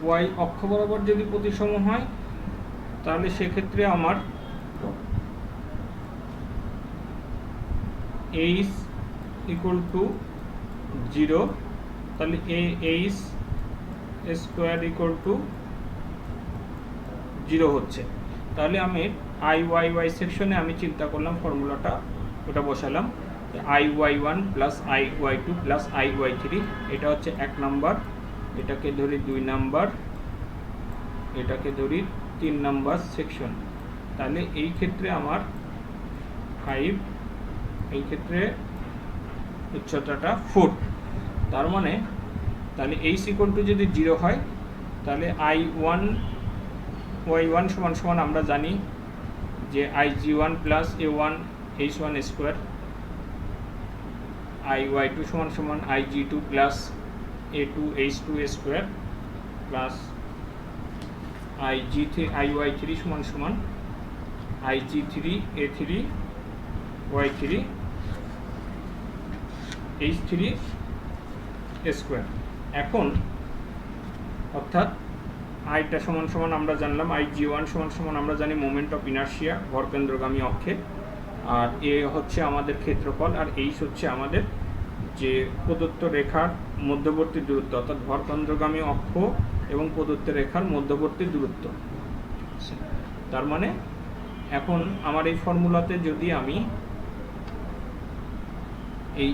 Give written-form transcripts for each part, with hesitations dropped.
Y অক্ষ বরাবর যদি প্রতিসম হয় তাহলে সেক্ষেত্রে আমার এইচ ইকুয়াল টু 0, তাহলে এইচ স্কোয়ার ইকুয়াল টু 0 হচ্ছে। তাহলে আমি আই ওয়াই ওয়াই সেকশনে আমি চিন্তা করলাম ফর্মুলাটা, ওটা বসালাম, I Y one plus I Y two plus I Y three, এটা হচ্ছে 1 নাম্বার, এটাকে ধরি 2 নাম্বার, এটাকে ধরি 3 নাম্বার সেকশন। তাহলে এই ক্ষেত্রে আমার 5, এই ক্ষেত্রে উচ্চতাটা 4। তার মানে তাহলে এইচ ইকুয়াল টু যদি 0 হয় তাহলে আই ওয়ান ওয়াই ওয়ান সমান সমান আমরা জানি যে I G one plus A one H one square, I Y two সমান সমান I G two plus A two H two square plus I G three I Y three সমান সমান I G three A three Y three H three square. এখন অর্থাৎ আইটা সমান সমান আমরা জানলাম আই জি ওয়ান সমান সমান আমরা জানি মোমেন্ট অফ ইনার্শিয়া ভরকেন্দ্রগামী অক্ষে, আর এ হচ্ছে আমাদের ক্ষেত্রফল, আর এইচ হচ্ছে আমাদের যে প্রদত্ত রেখার মধ্যবর্তী দূরত্ব, অর্থাৎ ভরকেন্দ্রগামী অক্ষ এবং প্রদত্ত রেখার মধ্যবর্তী দূরত্ব। তার মানে এখন আমার এই ফর্মুলাতে যদি আমি এই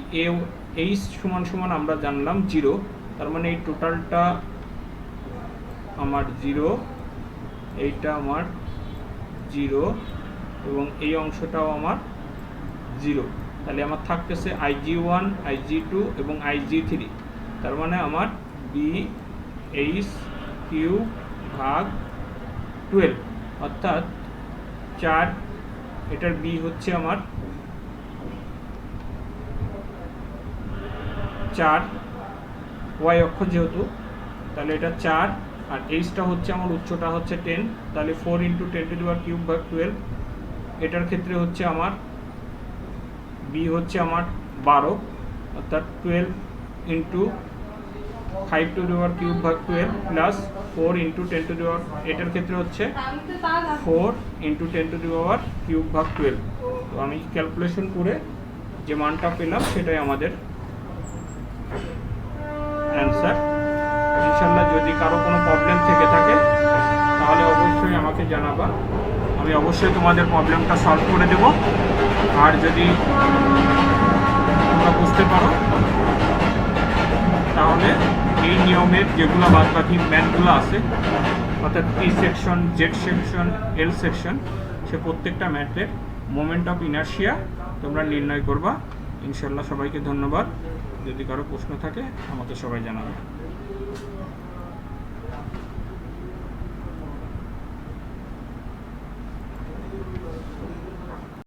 এইচ সমান সমান আমরা জানলাম 0, তার মানে এই টোটালটা আমার 0, এইটা আমার 0 এবং এই অংশটাও আমার 0। তাহলে আমার থাকতেছে IG1, IG2 এবং IG3। তার মানে আমার BH3/12, অর্থাৎ 4, এটার B হচ্ছে আমার 4, ওয়াই অক্ষ যেহেতু, তাহলে এটা 4, আর এইচটা হচ্ছে আমার উচ্চটা হচ্ছে 10, তাহলে 4 × 10⁻³/12। এটার ক্ষেত্রে হচ্ছে আমার বি হচ্ছে আমার 12, অর্থাৎ 12 × 5⁵/12 প্লাস 4 × 10⁻, এটার ক্ষেত্রে হচ্ছে 4 × 10⁻³/12। তো আমি ক্যালকুলেশন করে যে মানটা পেলাম সেটাই আমাদের অ্যান্সার। ইনশাল্লাহ যদি কারো কোনো প্রবলেম থেকে থাকে তাহলে অবশ্যই আমাকে জানাবা, আমি অবশ্যই তোমাদের প্রবলেমটা সলভ করে দেব। আর যদি তোমরা বুঝতে পারো তাহলে এই নিয়মের যেগুলো বাদবাকি ম্যাথগুলো আছে, অর্থাৎ পি সেকশন, জেড সেকশন, এল সেকশন, সে প্রত্যেকটা ম্যাথের মোমেন্ট অফ ইনার্শিয়া তোমরা নির্ণয় করবা। ইনশাল্লাহ সবাইকে ধন্যবাদ। যদি কারো প্রশ্ন থাকে আমাকে সবাই জানাবে।